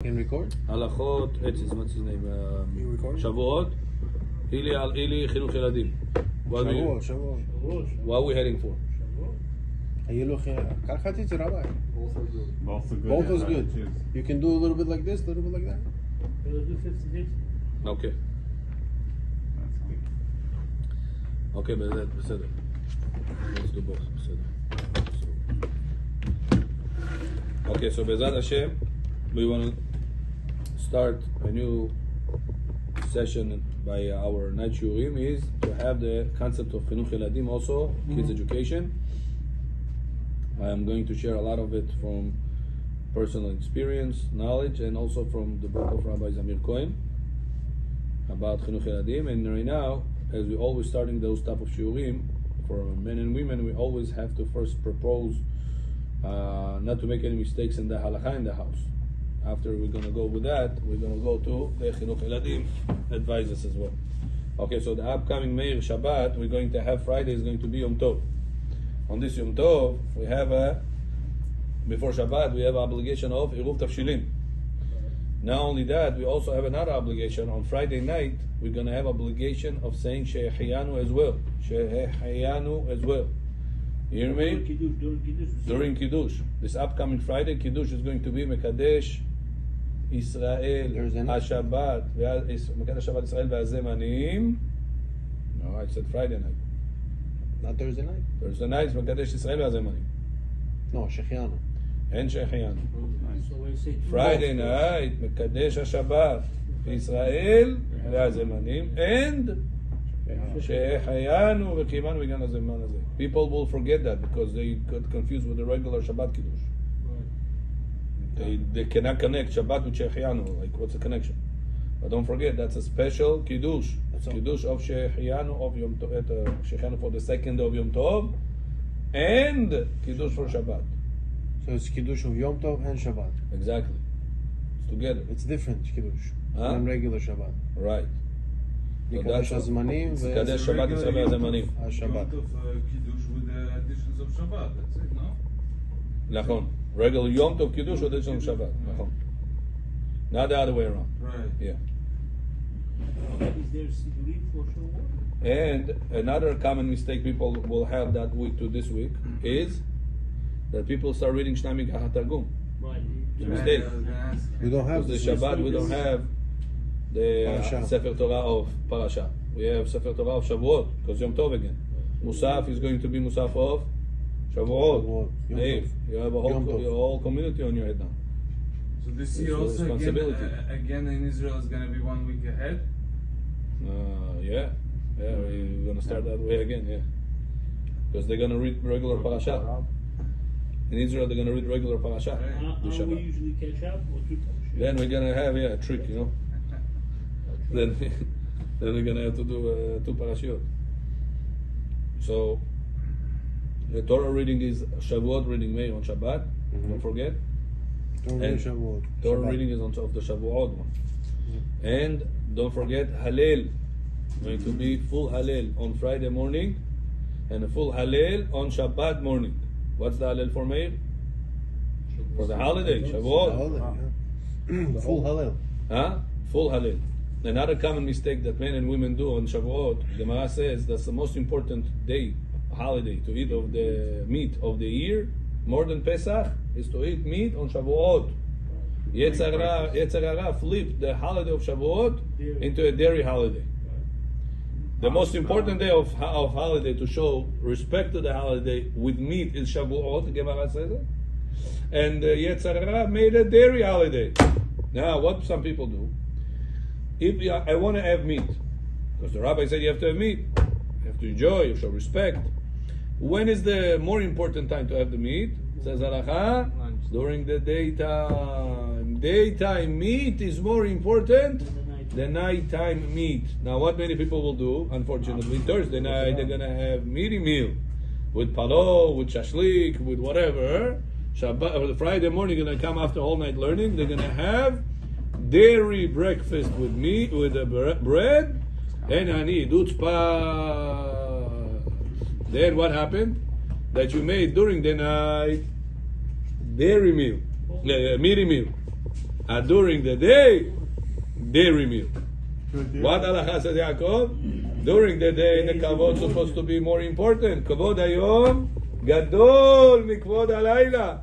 Can record? הלכות, what's his name? You record? שבועות. אילי חינוך ילדים. שבוע. What are we heading for? Как хотите, Rabbi. Both are good. Both is Yeah, good. choose. You can do a little bit like this, a little bit like that. Okay. That's good. Okay, בסדר. Let's do both. בסדר. Okay, so בעזרת השם, we want to start a new session by our night shiurim is to have the concept of חינוך ילדים also, kids education. I am going to share a lot of it from personal experience, knowledge, and also from the book of Rabbi Zamir Cohen about חינוך ילדים. And right now, as we always starting those type of shiurim, for men and women, we always have to first propose not to make any mistakes in the halakha in the house. After we're going to go with that, we're going to go to the Chinuch Eladim advices as well. Okay, so the upcoming Meir Shabbat, we're going to have Friday is going to be Yom Tov. On this Yom Tov, we have before Shabbat, we have obligation of Eruv Tafshilin. Not only that, we also have another obligation. On Friday night, we're going to have obligation of saying Shehecheyanu as well. Shehecheyanu as well. You hear me? During Kiddush. This upcoming Friday, Kiddush is going to be Mekadesh Israel HaShabbat. Mekadesh Shabbat Israel והזמנים. No, I said Friday night. Not Thursday night? Thursday night is Mekadesh Israel והזמנים. No, Shechianu. אין שהחיינו. Friday night, מקדש השבת, ישראל והזמנים, and שהחיינו וקיימנו בגן הזמן הזה. People will forget that because they got confused with the regular Shabbat Kiddush. They cannot connect Shabbat with שהחיינו, like what's the connection? But don't forget, that's a special Kiddush. Kiddush of שהחיינו of Yom Tov, שהחיינו for the second of Yom Tov, and Kiddush for Shabbat. So it's Kiddush of Yom Tov and Shabbat. Exactly. It's together. It's different Kiddush Huh? than regular Shabbat. Right. Mekadesh HaZmanim Mekadesh Shabbat Israel והזמנים. HaShabbat. Kiddush with the additions of Shabbat. That's it, no? נכון. Regular Yom Tov Kiddush with addition of Shabbat. נכון. Not the other way around. Right. Yeah. Is there Sidurim for Shavuot? And another common mistake people will have that week to this week is that people start reading Shnai Mikach HaTargum. Right. It's a mistake. We don't have Because the this. Shabbat we don't have the Parasha. Sefer Torah of Parasha. We have Sefer Torah of Shavuot because Yom Tov again. Musaf is going to be Musaf of Shavuot. Shavuot. Yom Dave, Tov. you have a Yom Tov. your whole community on your head now. So this year It's a also responsibility. again in Israel is going to be 1 week ahead. Yeah, we're gonna start that way again. Yeah, because they're gonna read regular parasha. In Israel, they're gonna read regular parasha. How the we Shabbat. usually catch up or two times? Then we're gonna have a trick, you know. then we're gonna have to do 2 parashiyot. So the Torah reading is Shavuot reading May on Shabbat. Don't forget. Don't And read Shavuot. Torah Shabbat. reading is on top of the Shavuot one. And don't forget Hallel. Going to be full Hallel on Friday morning and a full Hallel on Shabbat morning. What's the Hallel for Meir? For the holiday, Shavuot. Hallel, yeah. Full Hallel. Huh? Full Hallel. Another common mistake that men and women do on Shavuot, the Gemara says that's the most important day, holiday, to eat of the meat of the year, more than Pesach, is to eat meat on Shavuot. Yetzer Hara flipped the holiday of Shavuot into a dairy holiday. The most important day of holiday to show respect to the holiday with meat is Shavuot, the Gemara says it. And Yetzer Hara made a dairy holiday. Now, what some people do, if I want to have meat, because the rabbi said you have to have meat, you have to enjoy, you show respect. When is the more important time to have the meat? Says Halacha, during the daytime. Daytime meat is more important than nighttime meat. Now, what many people will do, unfortunately, Thursday night they're gonna have meaty meal with palo, with shashlik, with whatever. Shabbat, or the Friday morning, gonna come after all night learning. They're gonna have dairy breakfast with meat, with bread, and ani dutzpa. Then what happened? That you made during the night dairy meal, meaty meal. And during the day, dairy meal. What halacha says Yaakov? During the day, the kavod is supposed to be more important. Kavod hayom gadol mikvod halayla.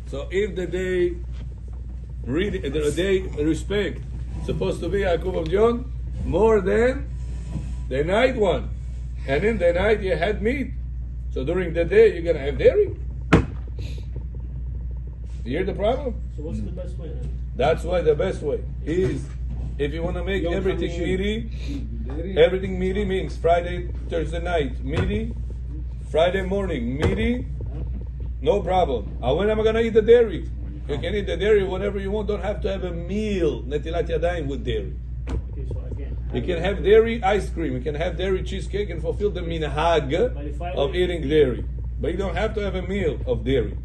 So if the day respect supposed to be Yaakov of John more than the night one, and in the night you had meat. So during the day you're gonna have dairy. You hear the problem? So what's the best way then? That's why the best way is, if you want to make everything meaty means Friday, Thursday night, meaty, Friday morning, meaty, no problem. When am I going to eat the dairy? You can eat the dairy whenever you want, don't have to have a meal, netilat yadayim, with dairy. Okay, so again. You can have dairy ice cream, you can have dairy cheesecake and fulfill the minhag of eating dairy. But you don't have to have a meal of dairy.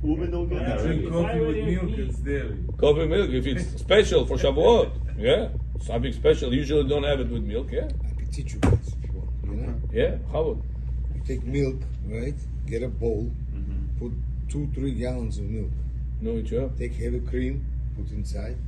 Drink coffee with milk, it's dairy. Coffee milk, if it's special for Shavuot, yeah, something special. Usually don't have it with milk, yeah, I can teach you guys if you want. You know? yeah. How about? You take milk, right? Get a bowl, put 2-3 gallons of milk. No, it's yeah. Take heavy cream, put inside.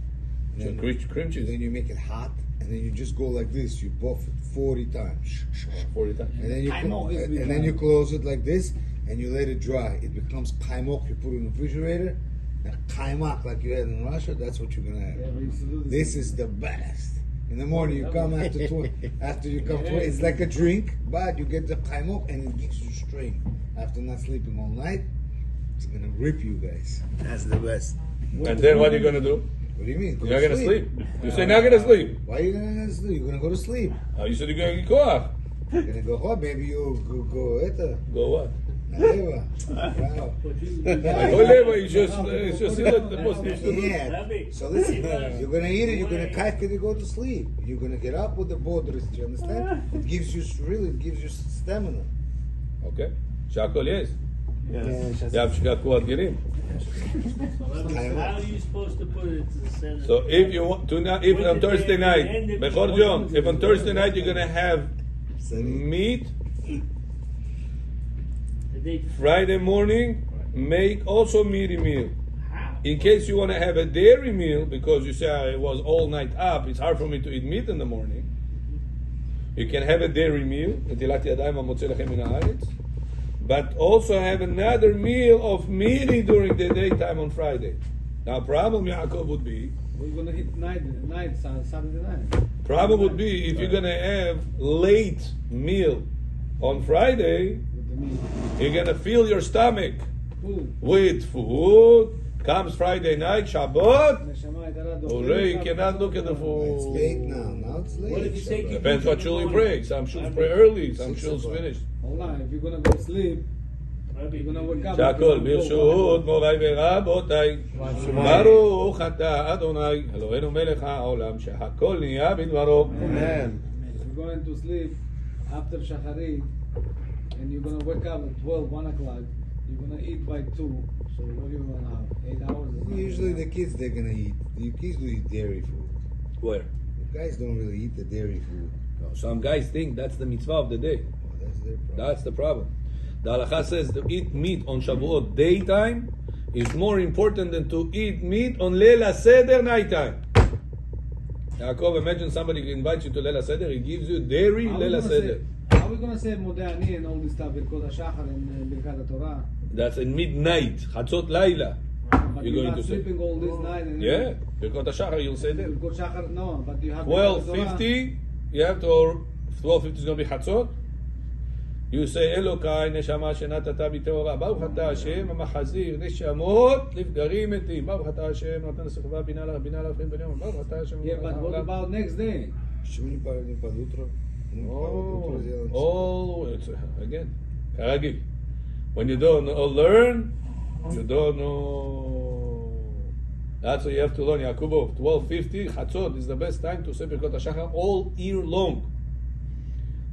And So then, cream cheese. then you make it hot, and then you just go like this. You buff it 40 times. 40 times. And then I know this and then you close it like this, and you let it dry. It becomes kaimok. You put it in the refrigerator. And kaimak like you had in Russia, that's what you're gonna have. This is the best. In the morning you come after you come to it's like a drink, but you get the kaimok and it gives you strength. After not sleeping all night, it's gonna rip you guys. That's the best. And then what are you gonna do? What do you mean? Go You're to not gonna sleep. You say not gonna sleep. Why are you gonna sleep? You're gonna go to sleep. You said you're gonna get koach. You're gonna go home. Maybe you'll go Go what? Wow. You just let the Muslims do. Yeah. So listen, you're gonna eat it. You're gonna kite and you go to sleep. You're gonna get up with the bodrist. You understand? It gives you stamina. Okay. שהכל יש. גם שכחו הגרים. How are you supposed to put it to the center? So if you want to now, if on Thursday night, before John, if on Thursday night you're gonna have meat, Friday morning, make also meaty meal. In case you want to have a dairy meal, because you say I was all night up, it's hard for me to eat meat in the morning. You can have a dairy meal, but also have another meal of meaty during the daytime on Friday. Now, problem, Yaakov, would be, We're gonna eat night, Saturday night. problem would be if you're gonna have late meal on Friday, you're gonna fill your stomach with food. Comes Friday night, Shabbat, already you cannot look at the It's food. late now. Now it's late. What if you take it? Depends what shul you pray. Some shuls pray early, some shuls finish. Hold on, if you're gonna go to sleep, you're gonna wake up. שהכל ברשות מוריי ורבותיי, ברוך אתה אדוני אלוהינו מלך העולם שהכל נהיה בדברו. Amen. If you're going to sleep after Shacharit, and you're gonna wake up at 12, 1 o'clock, you're gonna eat by 2. So what do you want to have? 8 hours? Usually the kids, they're gonna eat. The kids do eat dairy food. Where? The guys don't really eat the dairy food. Some guys think that's the mitzvah of the day. Well, that's their problem. That's the problem. The halacha says to eat meat on Shavuot daytime is more important than to eat meat on Leil HaSeder nighttime. Yaakov, imagine somebody invites you to Leil HaSeder, he gives you dairy Leil HaSeder. How are we gonna say Modeh Ani and all this stuff, Birkot HaShachar and Birkat HaTorah? That's in midnight, Chatzot Laila. But You're you're going not to say. sleeping all this night. And Yeah, Birkot HaShachar, you'll say that. Birkot Shachar, no, but you have Birkat HaTorah. 12:50, you have to, 12:50 is going to be Chatzot. You say, אלוקיי, נשמה שנתת בי טהורה, ברוך אתה השם המחזיר נשמות לבגרים מתים, ברוך אתה השם נותן סחבה בינה להבחין בין יום, ברוך אתה השם. Yeah, but what about next day? Почему не под утро? Oh, it's again, כרגיל. When you don't learn, you don't know. That's what you have to learn, Yaakov. 12:50, Chatzot is the best time to say Birkot HaShachar all year long.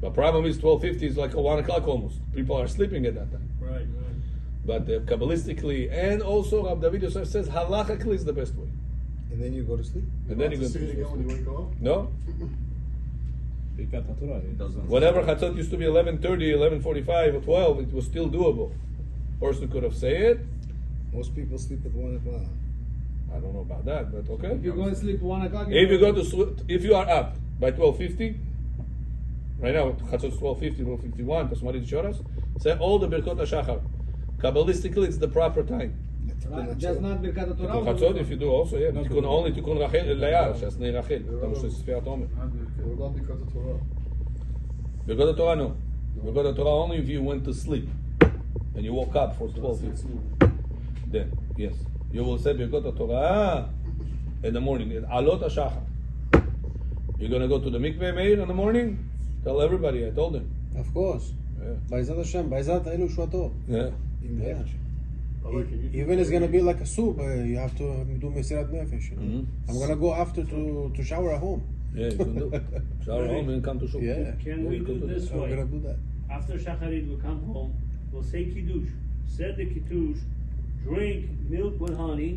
The problem is 12:50 is like 1 o'clock almost. People are sleeping at that time. Right. But Kabbalistically, and also Rav David Yosef says halachically is the best way. And then you go to sleep? And then you go to sleep. when you wake up? No? Whatever Chatzot used to be 11:30, 11:45, or 12, it was still doable. Person could have said it. Most people sleep at 1 o'clock. I don't know about that, but okay. If you go and sleep 1 o'clock, If you go to sleep, if you are up by 12:50, right now Chatzot 12:50, 12:51, Tasmarit Shoras, say all the Birkot HaShachar. Kabbalistically, it's the proper time. right? Just not Birkat Tיקון HaTorah. חצות, if you do also, yeah. תיקון only תיקון רחל, ליער, שעשני רחל. אתה משה ספירת עומר. What about because of Torah? Birkot התורה, no. Birkot התורה only if you went to sleep. And you woke up for 12:50. Then, yes. You will say Birkot HaTorah in the morning. Alot HaShachar. You're going to go to the mikveh, Meir, in the morning? Tell everybody, I told them. Of course. Yeah. B'ezrat Hashem, B'ezrat Elu Shvato. Yeah. Yeah. Can you do Even it's gonna be like a soup. You have to do Mesirat Nefesh. You know? I'm gonna go after to shower at home. Yeah, you can do. Shower home and come to shul. Yeah. Can we do this I'm gonna way? do that. After Shacharit, we'll come home, we'll say Kiddush, said the Kiddush, drink milk with honey,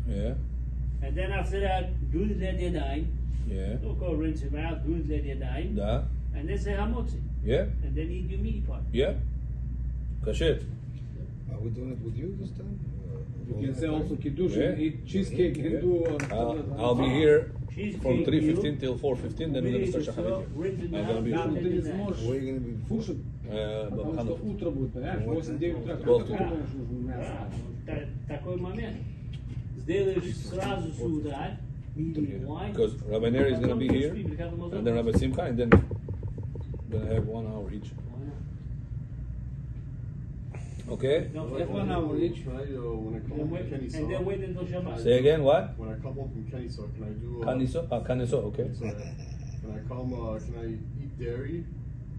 Yeah. and then after that, do the Yadayim, Yeah. don't go rinse him out, do the Yadayim, Da. and then say Hamotzi, Yeah. and then eat your meaty part. Yeah. Kasher. Are we doing it with you this time? You can say also Kiddush Yeah. and eat cheesecake and do. I'll be here Cheesecake from 3:15 meal. till 4:15. Then we're gonna start Shacharit. I'm gonna be Да, sure. но ты не сможешь Where are you gonna be before? кушать, потому что Бабханов. утро будет, понимаешь? 8-9 утра. Как 12 ты думаешь, нужно мясо? Такой момент. Сделаешь сразу сюда, why? Because Rabbi Neri is gonna be here, and then Rabbi Simcha, and then we're gonna have 1 hour each. Okay. No, Like 1 hour each. Can I, when I come home from Kenny and then wait until Shabbat. Say again. What? When I come home from Kenny can I do? Kaniso. Kaniso. Okay. Can I come? Can I eat dairy,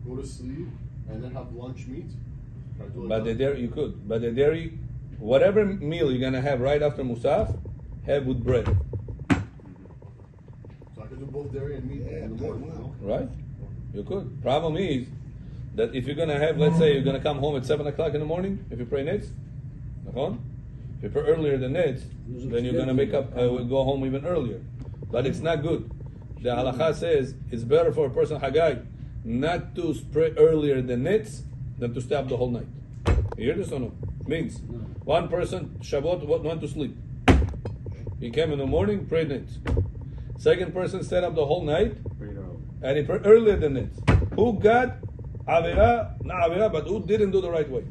go to sleep, and then have lunch meat? Can I do it But the that? dairy you could. But the dairy, whatever meal you're gonna have right after Musaf, have with bread. So I can do both dairy and meat Yeah, in the morning. No? Right? You could. Problem is that if you're gonna have, let's say you're gonna come home at 7 o'clock in the morning, if you pray Nitz, if you pray earlier than Nitz, then you're gonna make up, go home even earlier. But it's not good. The halacha says it's better for a person Hagai not to pray earlier than Nitz than to stay up the whole night. You hear this or no? Means one person Shabbat went to sleep. He came in the morning, prayed Nitz. Second person stayed up the whole night, and he prayed earlier than Nitz. Who got Avera, not Avera, but who didn't do the right way?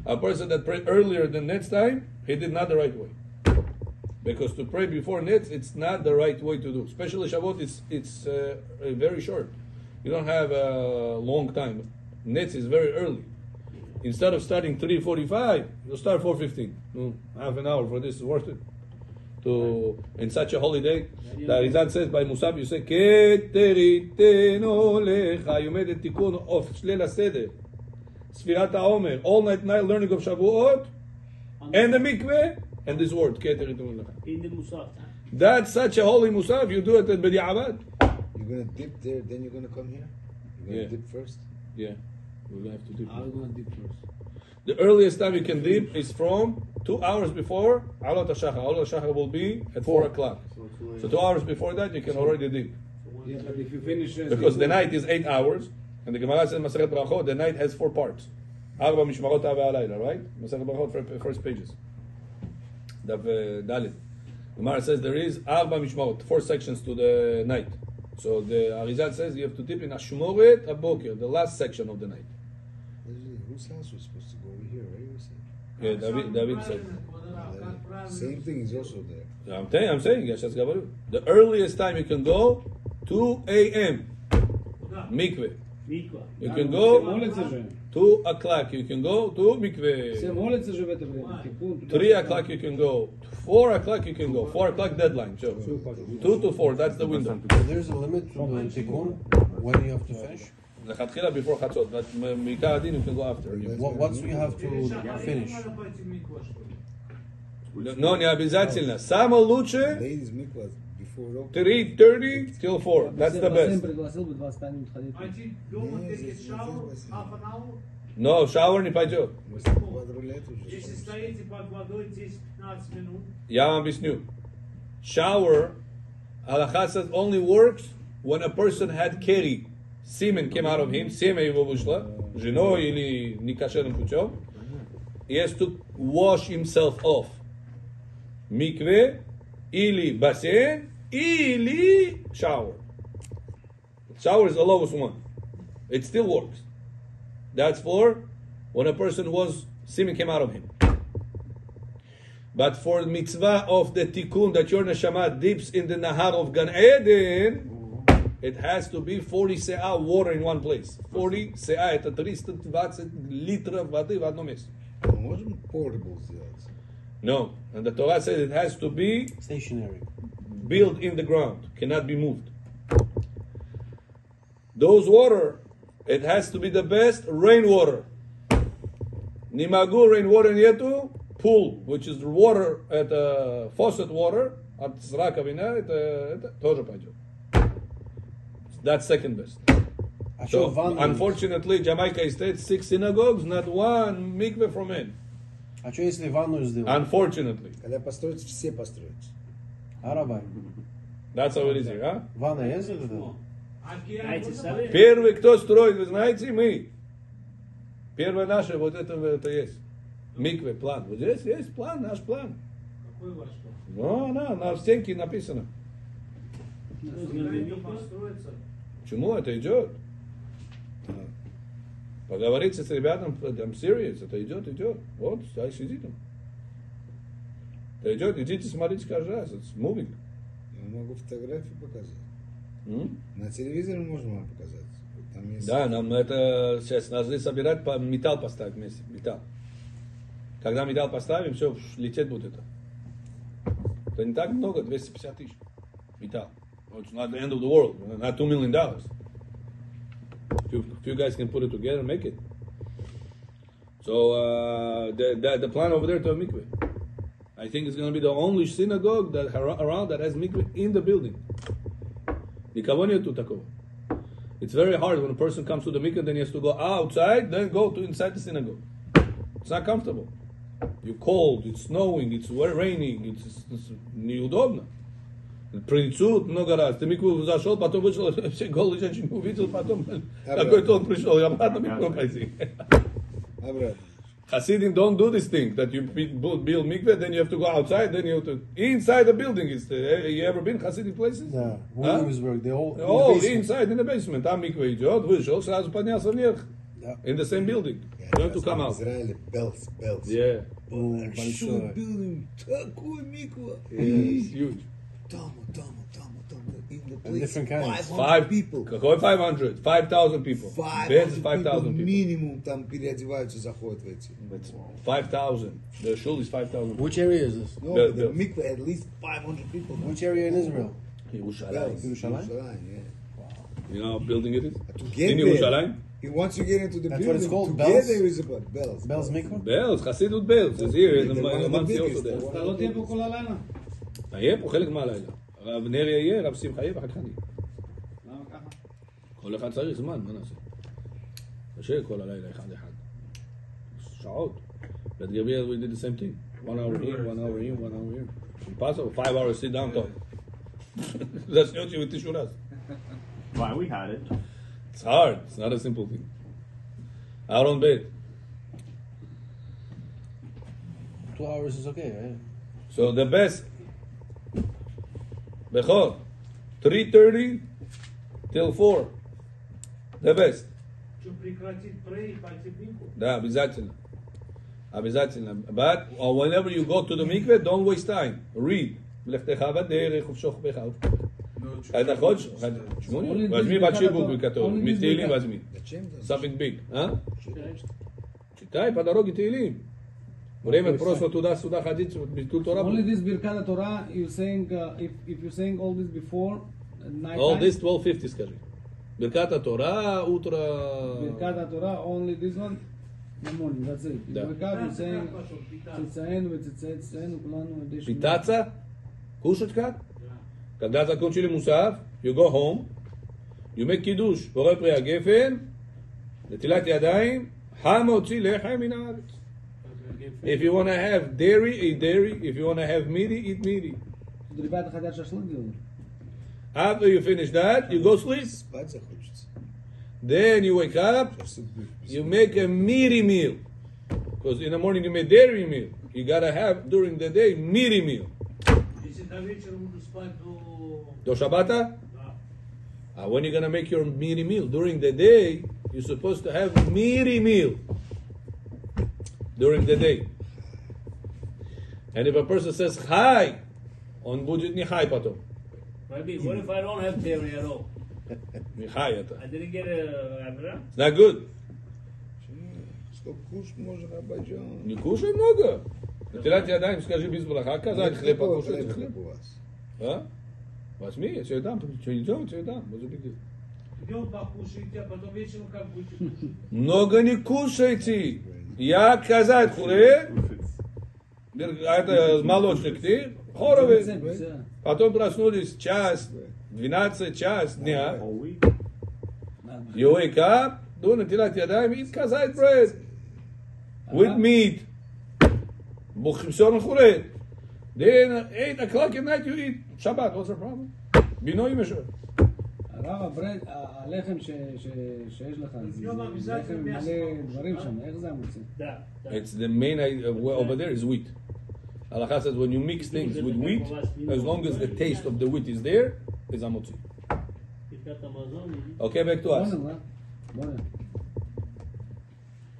A person that prayed earlier than Nitz time, he did not the right way. Because to pray before Nitz, it's not the right way to do. Especially Shavuot, it's very short. You don't have a long time. Nitz is very early. Instead of starting 3:45, you start 4:15. Half an hour for this is worth it. In such a holiday, the Arizan says by Musaf, you say Keteriteno lecha. You made a tikkun of Shleil HaSeder, Sfirat HaOmer, all night learning of Shavuot, and the mikveh, and this word Keteriteno lecha. In the Musaf time. That's such a holy Musaf. You do it at B'di'avad. You're gonna dip there, then you're gonna come here? You're gonna Yeah. dip first? Yeah, we're gonna have to dip. I'm gonna dip first. The earliest time you can dip is from 2 hours before Alot HaShachar. Alot HaShachar will be at 4 o'clock. So 2 hours before that, you can already dip. Yeah, but if you finish Because the night is 8 hours, and the Gemara says Masechet Brachot, the night has 4 parts. Arba Mishmarot Hava Alayla, right? Masechet Brachot, first pages. Dalit. Gemara says there is Arba Mishmarot, 4 sections to the night. So the Arizal says you have to dip in Ashmoret Abokir, the last section of the night. Whose house was supposed to go over here, right? You said? Yeah, David said. Same thing is also there. I'm saying, Yashas Gabaru. The earliest time you can go, 2 a.m. Mikveh. Mikvah. You can go молится же. 2 o'clock. You can go to Все mikveh. молятся же в это время. Тикун, 3 o'clock you can go. 4 o'clock you can go. 4 o'clock deadline. Sure. 2 to 4. That's the window. There's a limit to the tikkun when you have to finish. Lechatchila before chatzot, but mikar adin you can go after. Once we have to finish. No, не обязательно. Самое лучшее Ladies mikvah before open. 3:30 till 4. That's the Бассейн best. пригласил бы 25 минут ходить. No, shower не пойдет. Квадролет уже. Если стоите под водой 10-15 минут, Я вам объясню. Shower, halacha says, only works when a person had keri. Semen came out of him, семя его вышло, женой или некошерным путем. He has to wash himself off. mikveh, или бассейн, или shower. Shower is the lowest one. It still works. That's for when a person semen came out of him. But for the mitzvah of the tikkun that your neshama dips in the nahar of Gan Eden, it has to be 40 se'ah water in one place. 40 se'ah, это 320 литров воды в одном месте. Можем portable сделать. No, and the Torah says it has to be Stationary. built in the ground, cannot be moved. Those water, it has to be the best rainwater. Nimagu rainwater nietu, pool, which is water at faucet water, at раковина, это тоже пойдет. That's second best. So, unfortunately, Jamaica State 6 synagogues, not one mikveh for men. А что если ванную сделать? Unfortunately. Когда построить, все построят. Арабай. That's how it is here, huh? Ванна есть это? Знаете, сами? Первый, кто строит, вы знаете, мы. Первое наше, вот это есть. Микве, план. Вот здесь есть план, наш план. Какой ваш план? Ну, на стенке написано. Знаете, построится. Почему это идет? Поговорите с ребятам, I'm serious, это идет. Вот, сиди там. Это идет, идите смотрите каждый раз, it's moving. Я могу фотографии показать. На телевизоре можно показать. Там есть... Да, нам это сейчас должны собирать, металл поставить вместе, металл. Когда металл поставим, все, лететь будет это. Это не так много, 250 тысяч. Металл. It's not the end of the world, not $2 million. If you guys can put it together, make it. So the plan over there to a mikveh. I think it's going to be the only synagogue that around that has mikveh in the building. Никого нету такого. It's very hard when a person comes to the mikveh, then he has to go outside, then go to inside the synagogue. It's not comfortable. You're cold, it's snowing, it's raining, it's неудобно. Принесут много раз. Ты микву зашел, потом вышел, все голые женщины увидел, потом какой-то он пришел, и обратно микву пойти. Hasidim don't do this thing, that you build mikveh, then you have to go outside, then you have to... Inside the building, you ever been Hasidic places? Да, Williamsburg, they all... Oh, inside, in the basement. Там миквeh идет, вышел, сразу поднялся вверх. In the same building. You have to come out. Израиле bells. Yeah. Большой building, такой миква. It's huge. Там, in the And place, different kinds. 500 people. Какой 500? 5,000 people. 500 5,000 people. Минимум там переодеваются, заходят в эти. 5,000. The shul is 5,000. Which area is this? No, Bells, but the bells. mikveh at least 500 people. Which area in Israel? Yerushalayim. Bells. Yerushalayim? Yeah. You know how building it is? To get In there, Yerushalayim? once you get into the That's what building, it's called, to bells? get there is about bells. Bells Mikvah? Bells, חסידות Bells. It's here in the They're one of the Monsey also biggest. there. They're one אתה of לא the תהיה פה biggest. כל הלילה? יהיה פה חלק מהלילה. הרב נר יהיה, רב שמחה יהיה, ואחר כך אני. למה ככה? כל אחד צריך זמן, מה נעשה? קשה כל הלילה אחד. שעות. But Gabriel, we did the same thing. 1 hour here, 1 hour here, 1 hour here. Impossible. 5 hours sit down talk. That's not with Tishuras. Why, we had it. It's hard. It's not a simple thing. Out on bed. 2 hours is okay, right? So the best. Bechor. 3:30 till 4. The best. Что прекратить прей, пойти в микву? Да, обязательно. Обязательно. But whenever you go to the mikveh, don't waste time. Read. לכתך בדרך ופשוך בך. אתה хочешь? תשמעו, возьми большие буквы, которые. מתהילים возьми. Something big. читай по дороге Tehillim. Время просто туда-сюда ходить, тут Тора. Only this Birkat Torah, you saying, if you're saying all this before night All time, this 12:50 скажи. Birkat Torah, утро. Birkat Torah, only this one, in the morning, that's it. You Да. wake up, you're saying, צאצאינו וצאצאינו, כולנו עדי שמיים. Питаться, кушать как? Когда закончили мусав, you go home, you make קידוש, בורא פרי הגפן, נטילת ידיים, המוציא לחם מן הארץ. If you want to have dairy, eat dairy. If you want to have meaty, eat meaty. רבעת החדש ששלום דיון. After you finish that, you go sleep. Спать захочется. Then you wake up, you make a meaty meal. Because in the morning you make dairy meal. You gotta have during the day meaty meal. Если до вечера буду спать до... Do Shabbata? Да. When you're gonna make your meaty meal? During the day, you're supposed to have meaty meal. During the day. And if a person says Chai, on будет не Chai потом. Rabbi, what if I don't have dairy at all? Не Chai это. I didn't get a Avra? It's not good. Сколько кушать можно, Рабаджан? Не кушай много. Натирать ядаем, скажи без браха, казать хлеб покушать. Хлеб у вас. А? Возьми, я тебе дам. Что идем, я тебе дам. Может быть. Идем покушайте, а потом вечером как будете кушать? Много не кушайте. Я казать хлеб, это молочник ты, хоровый. Потом проснулись час, 12 час дня. Whole week. You wake up, do натирать ядаем, eat казать bread. With meat. Все хлеб. Then 8 o'clock at night you eat Shabbat. What's the problem? בינוי משהו. הרב, הלחם שיש לך, זה לחם מלא דברים שם, איך זה המוצא? Да, да. It's the main idea over there is wheat. Halacha says when you mix things with wheat, as long as the taste of the wheat is there, is amotzi. ברכת המזון. Okay, back to us. בוא'נה.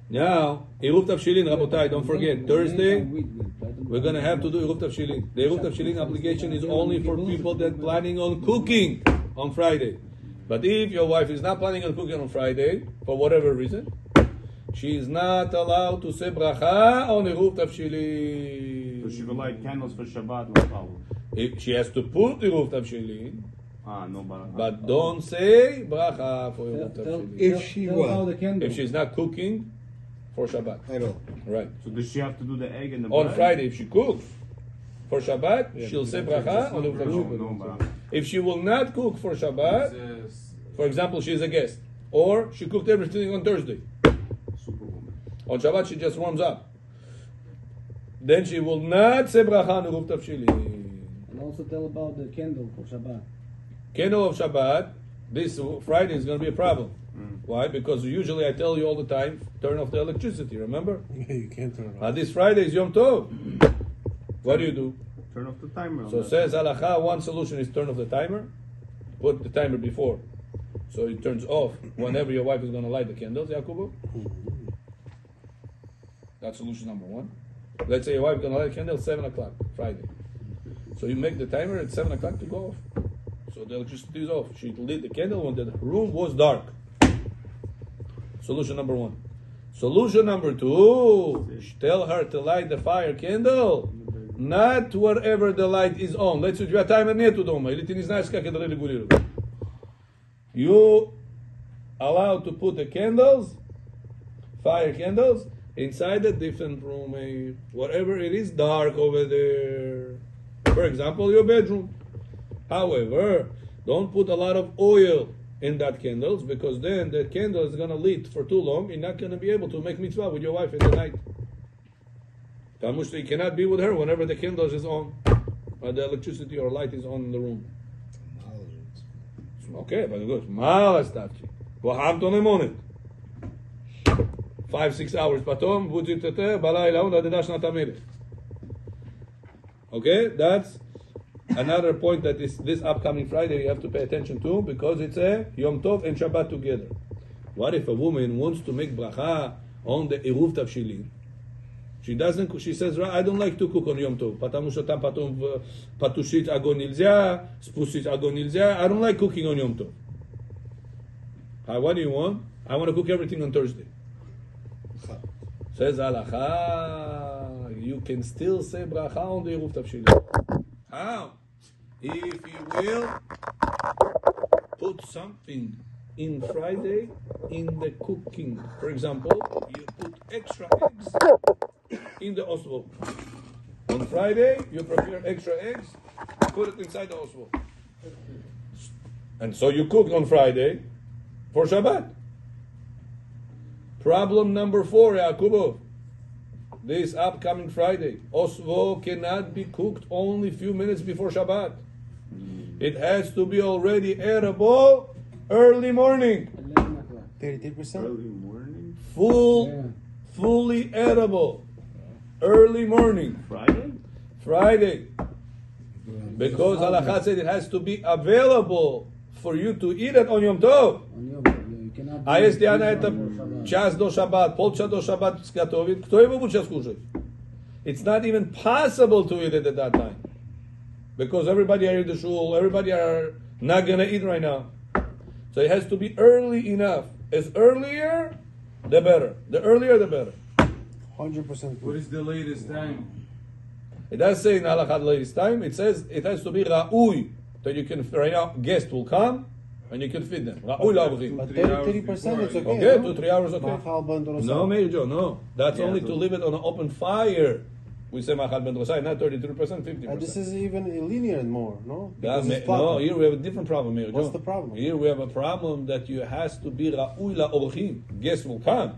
Now, Eruv Tavshilin, Rabotai, don't forget, Thursday, we're going to have to do Eruv Tavshilin. The Eruv Tavshilin obligation is only for people that planning on cooking on Friday. But if your wife is not planning on cooking on Friday, for whatever reason, she is not allowed to say bracha on Eruv Tavshilin. So she will light candles for Shabbat, no problem. She has to put Eruv Tavshilin, No bracha. but don't say bracha for Eruv Tavshilin. If she what? If she's not cooking for Shabbat. At all. Right. So does she have to do the egg and the On bread? Friday, if she cooks for Shabbat, she'll say bracha on Eruv No, Tavshilin. no bracha. If she will not cook for Shabbat, for example, she's a guest, or she cooked everything on Thursday. Superwoman. On Shabbat, she just warms up. Then she will not say bracha on Eruv Tavshilin. And also tell about the candle for Shabbat. Candle of Shabbat, this Friday is going to be a problem. Why? Because usually I tell you all the time, turn off the electricity, remember? Yeah, you can't turn it off. This Friday is Yom Tov. What do? Turn off the timer. on So that. says halacha, one solution is turn off the timer. Put the timer before. So it turns off whenever your wife is going to light the candles, Yakubu. That's solution number one. Let's say your wife is going to light the candle at 7 o'clock, Friday. So you make the timer at 7 o'clock to go off. So the electricity is off. She lit the candle when the room was dark. Solution number one. Solution number two, tell her to light the fire candle, not wherever the light is on. Let's say your timer нету дома, или ты не знаешь, как это регулировать. You allowed to put the candles, fire candles, inside a different room, whatever it is dark over there. For example, your bedroom. However, don't put a lot of oil in that candles, because then the candle is going to lit for too long. You're not going to be able to make mitzvah with your wife in the night. You cannot be with her whenever the candles is on, or the electricity or light is on in the room. Okay, but good. Mala stavci. Wahamto nemonet. 5-6 hours. Patom будет это балайла он адедаш на тамелech. Okay, that's another point that is this upcoming Friday you have to pay attention to, because it's a Yom Tov and Shabbat together. What if a woman wants to make bracha on the Eruv Tavshilin? She doesn't. She says, I don't like to cook on Yom Tov. Потому что там потом потушить огонь нельзя, спустить огонь нельзя. I don't like cooking on Yom Tov. What do you want? I want to cook everything on Thursday. Says halacha, you can still say bracha on the Eruv Tavshilin. How? If you will put something in Friday in the cooking. For example, you put extra eggs in the osvo. On Friday, you prepare extra eggs, put it inside the osvo. And so you cooked on Friday for Shabbat. Problem number 4, Yaakubov. This upcoming Friday, osvo cannot be cooked only a few minutes before Shabbat. It has to be already edible early morning. 33%? Early morning? Fully edible. Early morning. Friday? Friday. Because halakha said it has to be available for you to eat it on Yom Tov. А если она это час до шаббат, полчаса до шаббат сготовит, кто его будет сейчас кушать? It's not even possible to eat it at that time. Because everybody are in the shul, everybody are not going to eat right now. So it has to be early enough. As earlier, the better. The earlier, the better. 100%. What is the latest time? It does say in halakha the latest time. It says it has to be ra'ui. That you can, right now, guest will come and you can feed them. Ra'ui la'avchim. But 3 hours 30% it's okay. Okay, no? 2-3 hours okay. Machal ben dorosai. No, Meir Joe, no. That's Yeah, only so- to leave it on an open fire. We say machal ben drosai, not 33%, 50%. This is even lenient more, no? That Because it's no, platinum. here we have a different problem, Meir Joe. What's the problem? Here we have a problem that you has to be ra'ui la'orchim. Guests will come.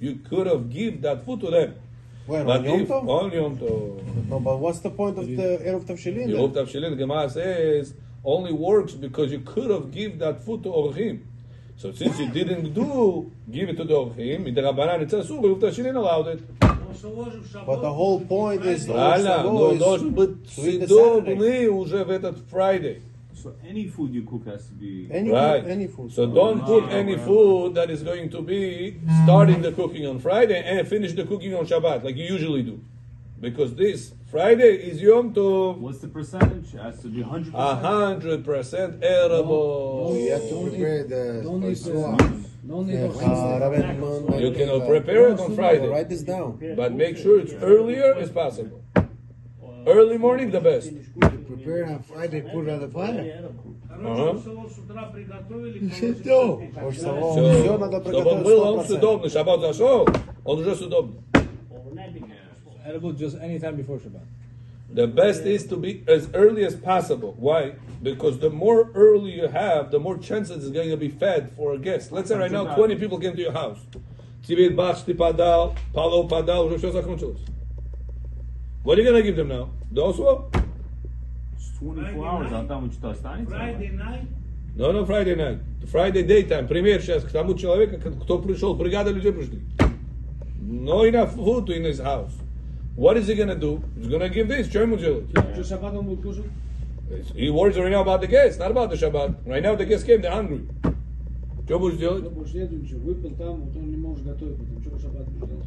You could have give that food to them. When, But on Yom if Tov? on Yom Tov, No, but what's the point of the Erev Tavshilin Yehuv then? Tavshilin, Gemara says, only works because you could have give that food to orchim. So since you didn't give it to the orchim, in the Rabbanan it's asur, Yehuv Tavshilin allowed it. But the whole point is Правильно, но должен быть to eat the съедобный уже в этот Friday. So any food you cook has to be. any Right. food, any food. So don't put any food that is going to be starting the cooking on Friday and finish the cooking on Shabbat, like you usually do. Because this Friday is Yom Tov, What's the percentage? It has to be 100%. 100% edible. So you have to prepare the Don't eat swab. Don't eat Yeah, on Rabbi, You can prepare it on Friday, write this down. but make sure it's earlier as possible. Early morning, the best. Prepare it on Friday, put it on the fire. Все надо Чтобы он был, он приготовить 100%. съедобный. Шаббат зашел, он уже съедобный. Edible just any time before Shabbat. The best is to be as early as possible. Why? Because the more early you have, the more chances it's going to be fed for a guest. Let's say right now 20 people came to your house. Тебе бах, ты подал, Павлов подал, уже все закончилось. What are you going to give them now? The oslo? It's 24 hours, а там что останется? Friday night, No, Friday night. Friday daytime. Пример сейчас к тому человеку, кто пришел, бригада людей пришли. No enough food in his house. What is he going to do? He's going to give this. Что ему делать? Что шаббат он будет кушать? He worries right now about the guests, not about the Shabbat. Right now the guests came, they're hungry. Что будешь делать? Что больше нету ничего. Выпил там, вот он не может готовить, потом что шаббат будешь делать?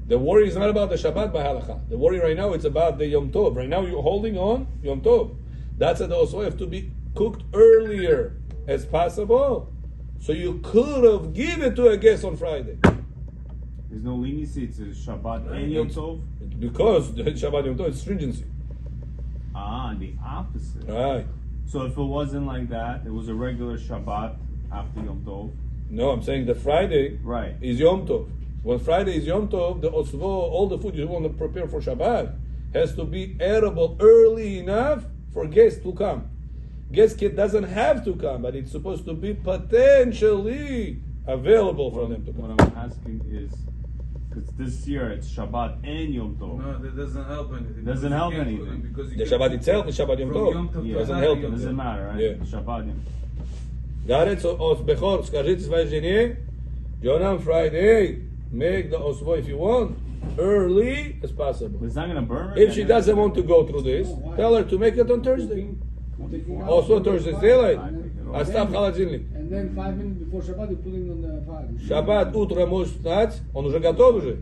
The worry is not about the Shabbat by halacha. The worry right now it's about the Yom Tov. Right now you're holding on Yom Tov. That's it also have to be cooked earlier as possible. So you could have given it to a guest on Friday. There's no leniency, it's a Shabbat and Yom Tov. Because the Shabbat Yom Tov is stringency. Ah, the opposite. Right. So if it wasn't like that, it was a regular Shabbat after Yom Tov. No, I'm saying the Friday Right. is Yom Tov. When Friday is Yom Tov, the osvo, all the food you want to prepare for Shabbat, has to be edible early enough for guests to come. Guest kit doesn't have to come, but it's supposed to be potentially available for them to come. What I'm asking is, because this year it's Shabbat and Yom Tov. No, that doesn't help anything. Doesn't Because you help can't anything. put it because you The can Shabbat put itself it is Shabbat Yom from Tov. Yom Tov Yeah, to doesn't Hag help Yom them. Doesn't Tov. matter, right? Yeah. Shabbat. Yom. Got it? So, Bechor, скажите своей жене, Jonah, Friday, make the osvo if you want, early as possible. But it's not gonna burn. If she doesn't want to go through this, tell her to make it on Thursday. I'm taking out- Also Thursday, daylight. And Оставь холодильник. then 5 minutes before Shabbat, you put it on the fire. Шаббат утром можешь встать, он уже готов уже.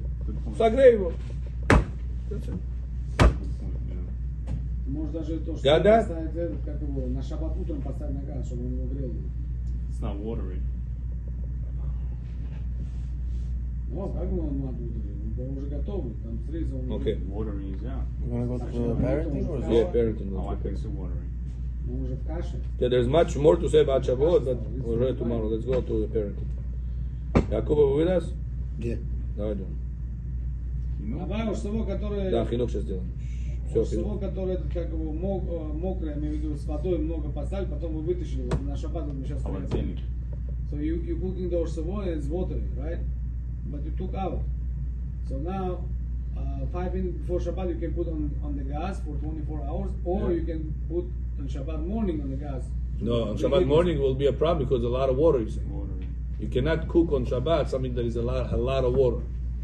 Согрей его. Ты можешь даже то, что Да-да. поставить этот, как его, на шаббат утром поставить на газ, чтобы он его грел. It's not watery. Ну, как бы он надо он уже готовый, там срезал. Okay. Watery is yeah. You wanna go to parenting or Yeah, Zohar? parenting. Oh, I think it's watery. Он уже в каше. Okay, there's much more to say about Shavuot, but we'll read tomorrow. Let's go to the parenting. Якова, вы with us? Yeah. Давай, Джон. Давай ушсово, которое... Да, хинук сейчас сделаем. Все, Ушсово, хинук. которое, этот, как его, мокрое, я имею в виду, с водой много поставили, потом вы вытащили его, на шаббат мы сейчас... Холодильник. So you cooking the ушсово and it's watery, right? But you took out. So now, 5 minutes before Shabbat, you can put on the gas for 24 hours, or you can put on Shabbat morning on the gas. No, on Shabbat morning will be a problem because a lot of water, you say. Watery. You cannot cook on Shabbat something that is a lot of water.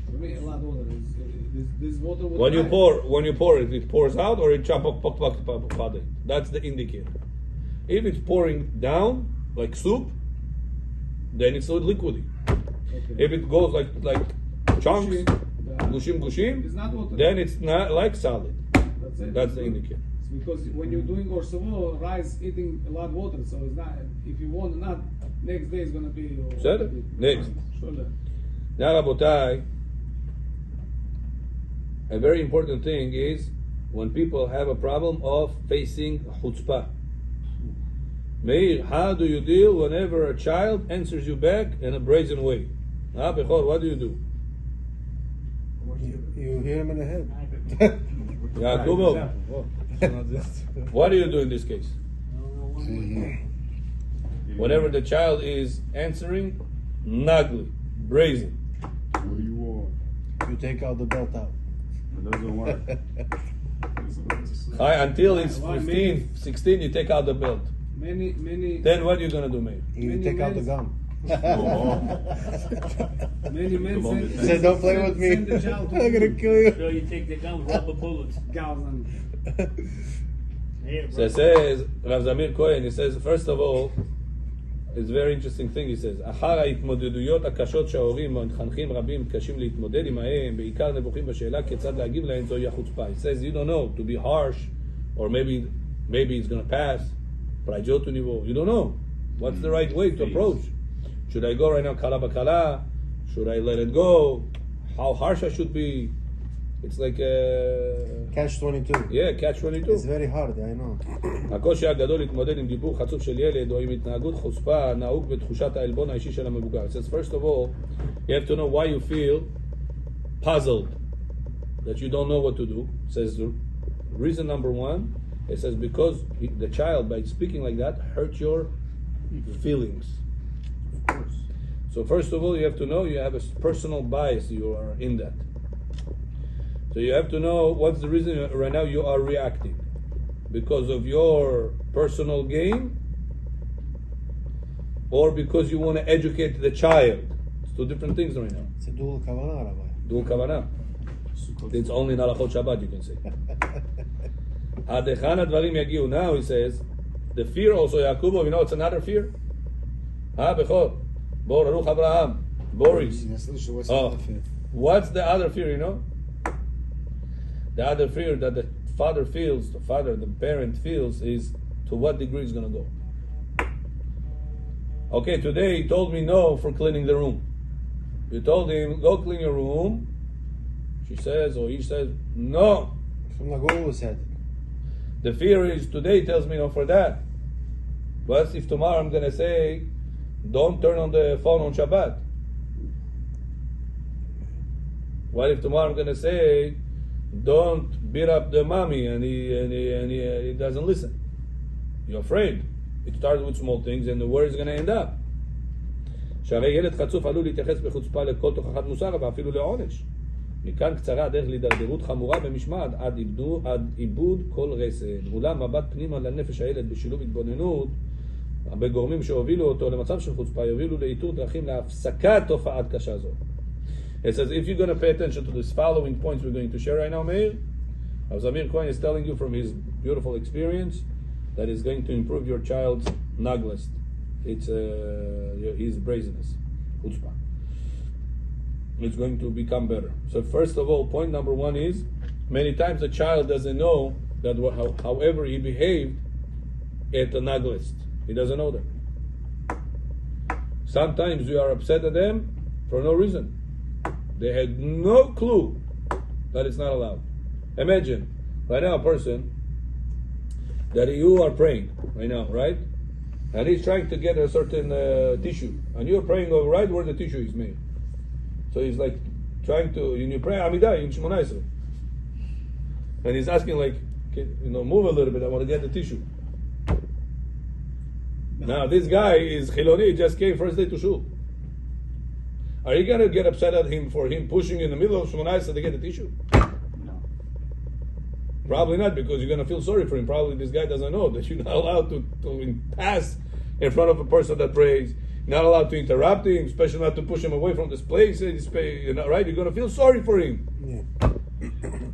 For me, a lot of water. This water will When you rise. pour it, it pours out or it chapok. That's the indicator. If it's pouring down like soup, then it's liquidy. Okay. If it goes like chunks, Gushim, gushim, it's not water. then it's not like solid. That's it. That's the indicator. It's because when you're doing orsavo, rice eating a lot of water, so it's not. If you want not, next day is gonna be. בסדר? Next. Sure. Now, Rabotai, a very important thing is when people have a problem of facing chutzpah. Meir, how do you deal whenever a child answers you back in a brazen way? Bechor, what do you do? You hit him in the head. Yakubo, what do you do in this case? Whenever the child is answering, nagli, brazen. What do you want? You take out the belt out. It doesn't work. Until it's 15, 16, you take out the belt. Many. Then what are you going to do, Meir? You Many take out the men- gum. Many men send, He said, "Don't play with me. Send the child to I'm gonna kill you." So you take the gun, rubber bullets. Gauss Here, So it says, Rav Zamir Cohen, he says, first of all, it's a very interesting thing, he says, אחר ההתמודדויות הקשות שההורים והמחנכים רבים מתקשים להתמודד עמהם, בעיקר נבוכים בשאלה כיצד להגיב להם, זוהי החוצפה. He says, you don't know, to be harsh, or maybe it's going to pass, פרייג'ות וניבו, you don't know. What's the right way to approach? Should I go right now, kala bakala? Should I let it go? How harsh I should be? It's like Catch-22. yeah, catch-22. It's very hard, I know. הקושי הגדול להתמודד עם דיבור חצוף של ילד או עם התנהגות חוצפה נהוג בתחושת העלבון האישי של המבוגר. It says, first of all, you have to know why you feel puzzled, that you don't know what to do. It says, reason number one, it says, because the child, by speaking like that, hurt your feelings. Of course. So first of all, you have to know you have a personal bias, you are in that. So you have to know what's the reason right now you are reacting. Because of your personal gain, or because you want to educate the child. It's two different things right now. It's a dual kavanah, Rabbi. Dual kavanah. It's only in Halachot Shabbat, you can say. עד היכן הדברים יגיעו? Now he says, the fear also, Yakubo, you know it's another fear? Bechor, Bor, Baruch Abraham, Boris. Oh, what's the other fear, you know? The other fear that the father feels, the parent feels, is to what degree it's going to go. Okay, today he told me no for cleaning the room. You told him, go clean your room. She says, or he says, no. From Nagol said. The fear is today he tells me no for that. What if tomorrow I'm going to say, don't turn on the phone on Shabbat? What if tomorrow I'm going to say, don't beat up the mommy and he doesn't listen? You're afraid. It starts with small things and where is it going to end up? שהרי ילד חצוף עלול להתייחס בחוצפה לכל תוכחת מוסר ואפילו לעונש. מכאן קצרה הדרך להידרדרות חמורה במשמעת עד עיבוד כל רסן. אולם מבט פנימה לנפש הילד בשילוב התבוננות הרבה גורמים שהובילו אותו למצב של חוצפה יובילו לאיתור דרכים להפסקת תופעת קשה זו. It says, if you're going to pay attention to these following points we're going to share right now, Meir, Zamir Cohen is telling you from his beautiful experience that is going to improve your child's naglist. It's his brazenness, chutzpah. It's going to become better. So first of all, point number one is, many times the child doesn't know that however he behaved at the naglist. He doesn't know that. Sometimes we are upset at them for no reason. They had no clue that it's not allowed. Imagine, right now a person that you are praying right now, right? And he's trying to get a certain tissue. And you're praying right where the tissue is made. So he's like trying to, you pray Amidah in Shemona Esrei. And he's asking like, move a little bit, I want to get the tissue. Now this guy is Chiloni, he just came first day to shul. Are you going to get upset at him for him pushing in the middle of Shemona Esrei to get the tissue? No. Probably not, because you're going to feel sorry for him. Probably this guy doesn't know that you're not allowed to pass in front of a person that prays. You're not allowed to interrupt him, especially not to push him away from this place. Right? You're going to feel sorry for him. Yeah.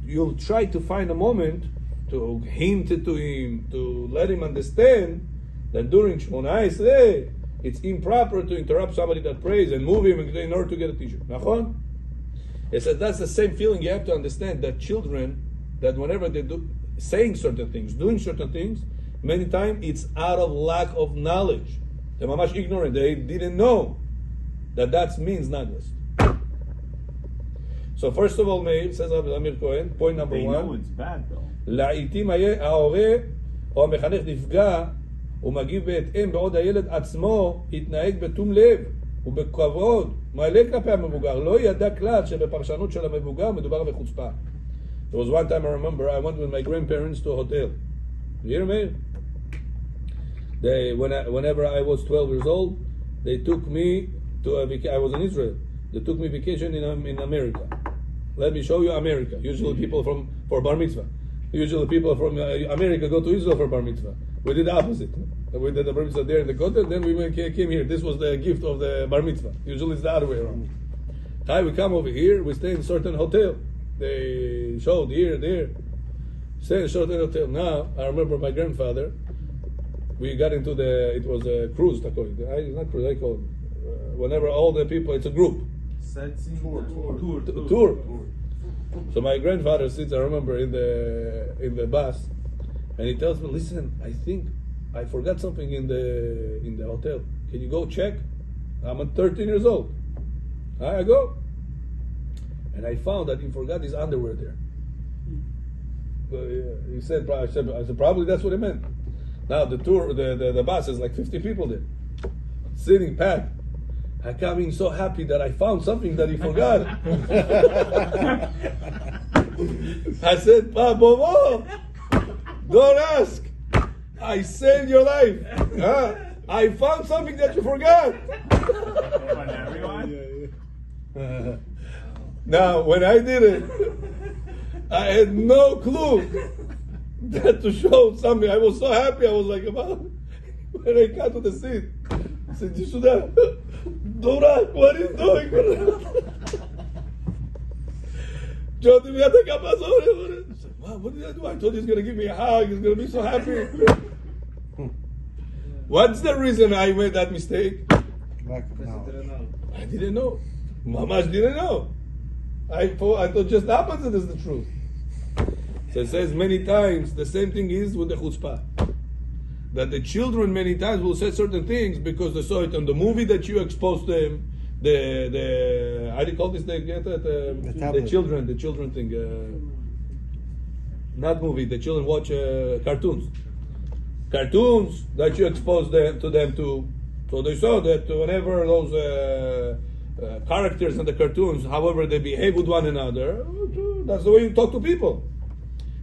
you'll try to find a moment to hint it to him, to let him understand that during Shmona Esrei, it's improper to interrupt somebody that prays and move him in order to get a t-shirt. Nachon? It says that's the same feeling you have to understand that children, that whenever they do saying certain things, doing certain things, many times it's out of lack of knowledge. They're mamash ignorant. They didn't know that means naglus. So first of all, Meir, says Amir Cohen, point number They one. know it's bad though. לעיתים ההורה או המחנך נפגע ומגיב בהתאם בעוד הילד עצמו יתנהג בתום לב ובכבוד מלא כלפי המבוגר. לא ידע כלל שבפרשנות של המבוגר מדובר בחוצפה. There was one time I remember I went with my grandparents to a hotel. You hear me? Whenever I was 12 years old, they took me to I was in Israel. They took me vacation in America. Let me show you America. Usually people for bar mitzvah. Usually people from America go to Israel for bar mitzvah. We did the opposite. We did the bar mitzvah there in the Kotel, then we came here. This was the gift of the bar mitzvah. Usually it's the other way around. We come over here, we stay in a certain hotel. They showed here, there. Stay in a certain hotel. Now, I remember my grandfather, we got into it was a cruise, it's not cruise, I call it. Whenever all the people, it's a group. Tour. So my grandfather sits, I remember, in the bus, and he tells me, "Listen, I think I forgot something in the hotel. Can you go check?" I'm 13 years old. I go, and I found that he forgot his underwear there. He said, I said, probably that's what he meant. Now the tour, the bus is like 50 people there, sitting packed. I come in so happy that I found something that he forgot. I said, Bobo, don't ask. I saved your life. Huh? I found something that you forgot. Now, when I did it, I had no clue that to show something. I was so happy. I was like, when I got to the seat, I said, Yishuda, Dora, what are you doing? Jody, we had to come back. What did I do? I told you he's going to give me a hug. He's going to be so happy. What's the reason I made that mistake? Lack of knowledge. I didn't know. Mamash didn't know. I thought just the opposite is the truth. So it says many times, the same thing is with the chutzpah. That the children many times will say certain things because they saw it on the movie that you exposed them. The how do you call this? The children thing. Not movie. The children watch cartoons. Cartoons that you expose them to. So they saw that whenever those characters in the cartoons, however they behave with one another, that's the way you talk to people.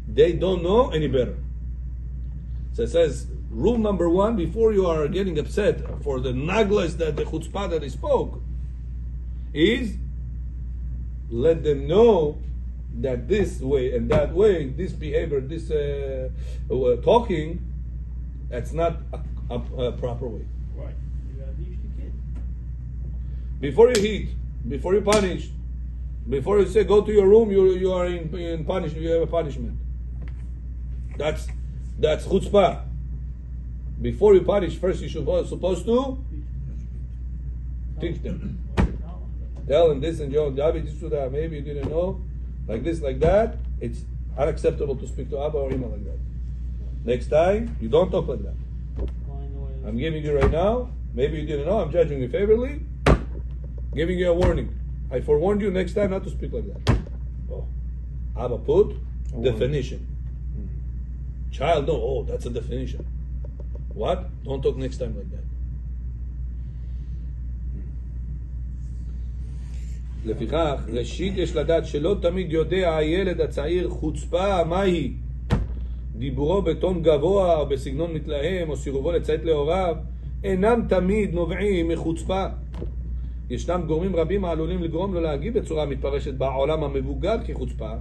They don't know any better. So it says, rule number one, before you are getting upset for the naglas that the chutzpah that they spoke, is let them know that this way and that way, this behavior, this talking, that's not a proper way. Right. You gotta teach the kid. Before you hit, before you punish, before you say go to your room, you are in punishment. You have a punishment. That's chutzpah. Before you punish, first you should supposed to teach them. Tell them this and John, David, this to that. Maybe you didn't know, like this, like that. It's unacceptable to speak to Abba or Ima like that. Next time, you don't talk like that. I'm giving you right now. Maybe you didn't know. I'm judging you favorably. Giving you a warning. I forewarned you next time not to speak like that. Oh, Abba put definition. Child, no. Oh, that's a definition. What? Don't talk next time like that. לפיכך, ראשית יש לדעת שלא תמיד יודע הילד הצעיר חוצפה מהי. דיבורו בטון גבוה או בסגנון מתלהם או סירובו לציית להוריו אינם תמיד נובעים מחוצפה. ישנם גורמים רבים העלולים לגרום לו להגיב בצורה מתפרשת בעולם המבוגר כחוצפה,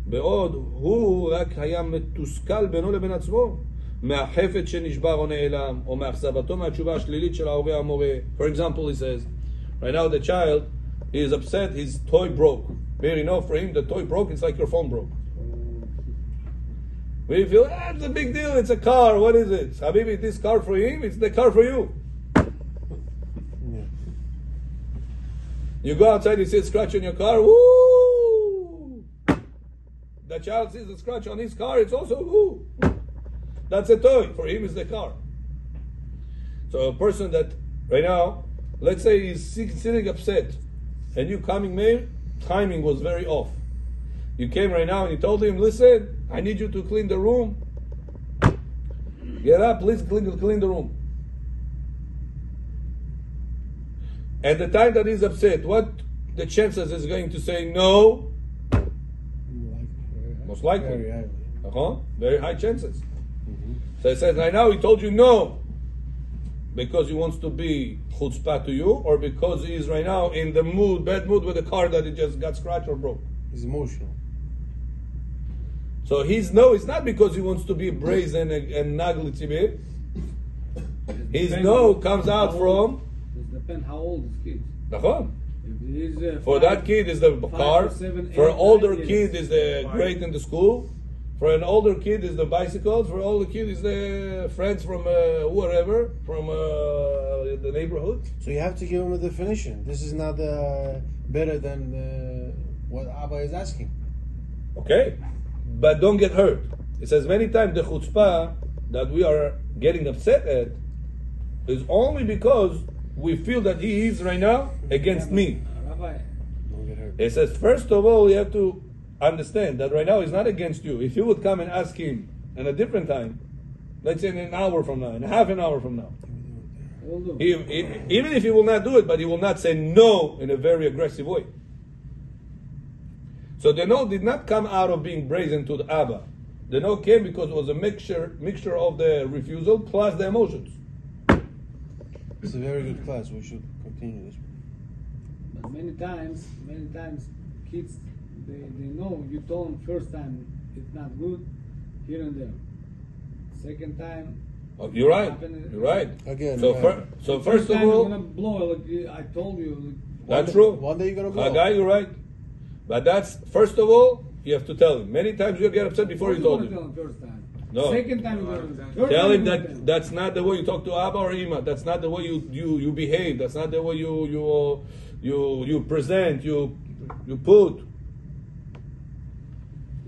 בעוד הוא רק היה מתוסכל בינו לבין עצמו מהחפץ שנשבר או נעלם או מאכזבתו מהתשובה השלילית של ההורה המורה. For example, he says, right now the child is upset his toy broke. Meir, for him, the toy broke, it's like your phone broke. We feel, it's a big deal, it's a car, what is it? Habibi, this car for him, it's the car for you. Yeah. You go outside, you see a scratch on your car, woo! The child sees a scratch on his car, it's also woo! That's a toy, for him it's the car. So a person that, right now, let's say he's sitting upset, and you coming, Meir, timing was very off. You came right now and you told him, listen, I need you to clean the room. Get up, please clean the room. At the time that he's upset, what the chances is going to say no? Most likely. Very highly. Very high chances. So he says, right now he told you no. Because he wants to be chutzpah to you, or because he is right now in the mood, bad mood with the car that he just got scratched or broke. He's emotional. So his no is not because he wants to be brazen and nagli tzibir. His no comes out from. It depends how old is kid. Nachon. If he's, For that kid is the car. 7, For an 8, older 9 kid is the grade in the school. For an older kid is the bicycles. For an older kid is the friends from wherever, from the neighborhood. So you have to give him a definition. This is not better than what Abba is asking. Okay, but don't get hurt. It says many times the chutzpah that we are getting upset at is only because we feel that he is right now against me. Rabbi, Don't get hurt. It says first of all you have to understand that right now he's not against you. If you would come and ask him at a different time, let's say in an hour from now, in half an hour from now, will do. even if he will not do it, but he will not say no in a very aggressive way. So the no did not come out of being brazen to the Abba. The no came because it was a mixture of the refusal plus the emotions. It's a very good class. We should continue this. But many times, kids, they know you told them first time it's not good, here and there. Second time, Oh, you're right. You're right. Again, So first of time all, you're gonna blow like I told you. that's true. One day you're gonna blow. Guy, you're right. But that's first of all, you have to tell him. Many times you'll get upset before you told Tell him. him first time. No. Second time you're gonna third Tell time him you're that gonna that's not the way you talk to Abba or Ima. That's not the way you behave. That's not the way you present. You put.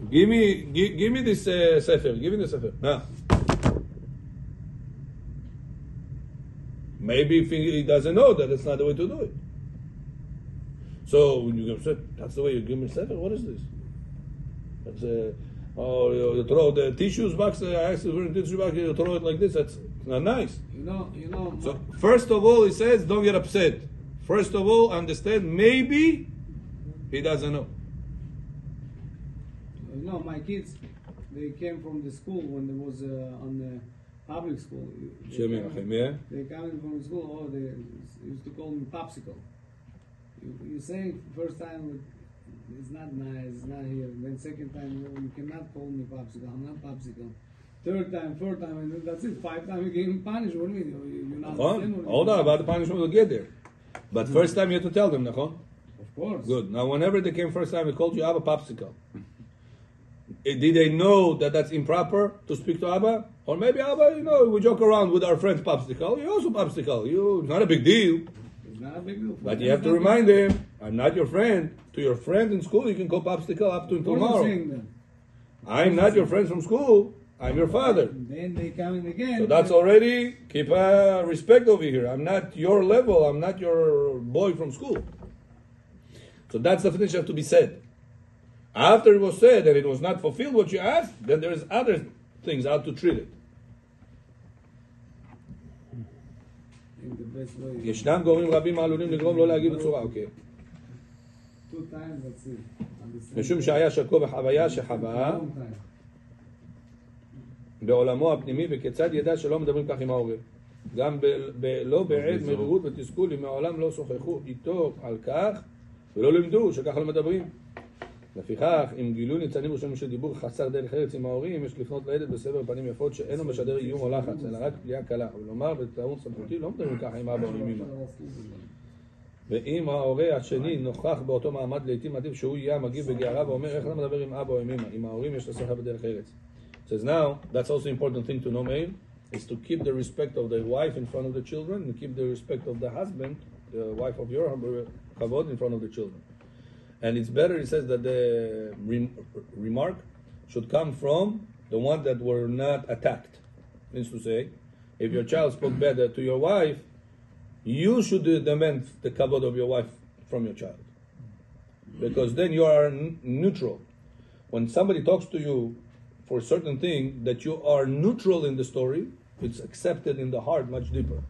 Give me this sefer. Give me the sefer. Now. Maybe if he doesn't know that it's not the way to do it. So when you get upset, that's the way you give me sefer. What is this? That's you throw the tissues box. I asked you for the tissue box. You throw it like this. That's not nice. You know. So first of all, he says, don't get upset. First of all, understand. Maybe he doesn't know. You know, my kids, they came from the school when they was on the public school. Shem Yerachem, yeah? They coming from the school. Oh, they used to call me popsicle. You say first time it's not nice, it's not here. Then second time you cannot call me popsicle. I'm not popsicle. Third time, fourth time, and that's it. 5 times you gave him punish. What do you mean? You're not understand. Hold on, about the punishment we'll get there. But first time you have to tell them, Nachon? Of course. Good. Now, whenever they came first time, they called you Abba popsicle. Did they know that that's improper to speak to Abba? Or maybe Abba, we joke around with our friends popsicle. You're also popsicle. It's not a big deal. It's not a big deal. But you have to remind them, I'm not your friend. To your friend in school, you can call popsicle up to tomorrow. I'm not your friend from school. I'm your father. Then they coming again. So that's already, keep respect over here. I'm not your level. I'm not your boy from school. So that's the definition have to be said. After it was said and it was not fulfilled what you asked, then there's other things how to treat it. In the best way. ישנם גורמים רבים העלולים לגרום לא להגיב בצורה, אוקיי. 2 times, that's it. משום שהיה שקוע בחוויה שחווה One time. בעולמו הפנימי, וכיצד ידע שלא מדברים כך עם ההורה. גם לא בעת מרירות ותסכול, אם מעולם לא שוחחו איתו על כך, ולא לימדו שככה לא מדברים. לפיכך, אם גילו ניצנים ראשונים של דיבור חסר דרך ארץ עם ההורים, יש לפנות לילד בסבר פנים יפות שאינו משדר איום או לחץ, אלא רק פליאה קלה. ולומר בטעון סמכותי, לא מדברים ככה עם אבא או עם אמא. ואם ההורה השני נוכח באותו מעמד, לעתים עדיף שהוא יהיה המגיב בגערה ואומר איך אתה מדבר עם אבא או עם אמא. עם ההורים יש לשיחה בדרך ארץ. Says now, that's also important thing to know, Meir, is to keep the respect of the wife in front of the children and keep the respect of the husband, the wife of your kavod, in front of the children. And it's better, he says, that the remark should come from the one that were not attacked. Means to say, if your child spoke better to your wife, you should demand the kavod of your wife from your child. Because then you are neutral. When somebody talks to you for a certain thing, that you are neutral in the story, it's accepted in the heart much deeper.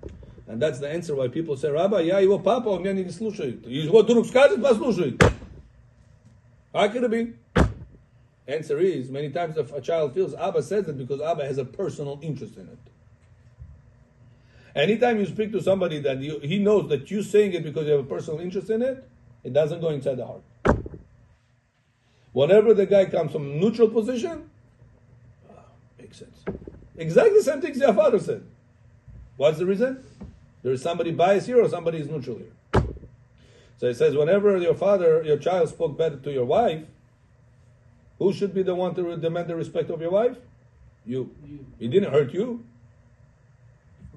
And that's the answer why people say, Rabbi, я его папа, он меня не слушает. Его друг скажет, послушай. How could it be? Answer is, many times if a child feels Abba says it because Abba has a personal interest in it. Anytime you speak to somebody that he knows that you're saying it because you have a personal interest in it, it doesn't go inside the heart. Whenever the guy comes from a neutral position, makes sense. Exactly the same things your father said. What's the reason? There is somebody biased here or somebody is neutral here. So it says, whenever your child spoke better to your wife, who should be the one to demand the respect of your wife? You. He didn't hurt you.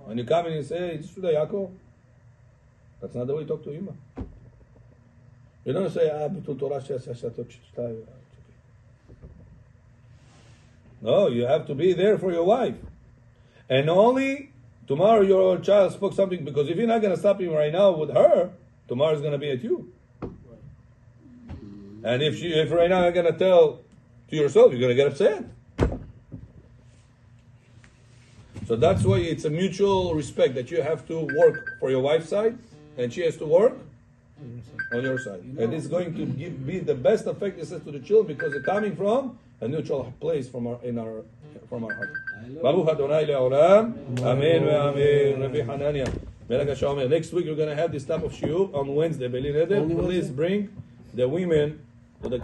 When you come in and say, hey, this is Yaakov, that's not the way you talk to Ima. You don't say, Bitul Torah. No, you have to be there for your wife. And only tomorrow your child spoke something, because if you're not going to stop him right now with her, tomorrow is going to be at you. And if right now you're going to tell to yourself, you're going to get upset. So that's why it's a mutual respect, that you have to work for your wife's side, and she has to work on your side. And it's going to be the best effect, it says, to the children, because it's coming from a neutral place from our heart. Baruch Adonai le'olam. Amen ve'amen. Rabbi Hanania. Next week we're going to have this type of shiur on Wednesday. Please bring the women to the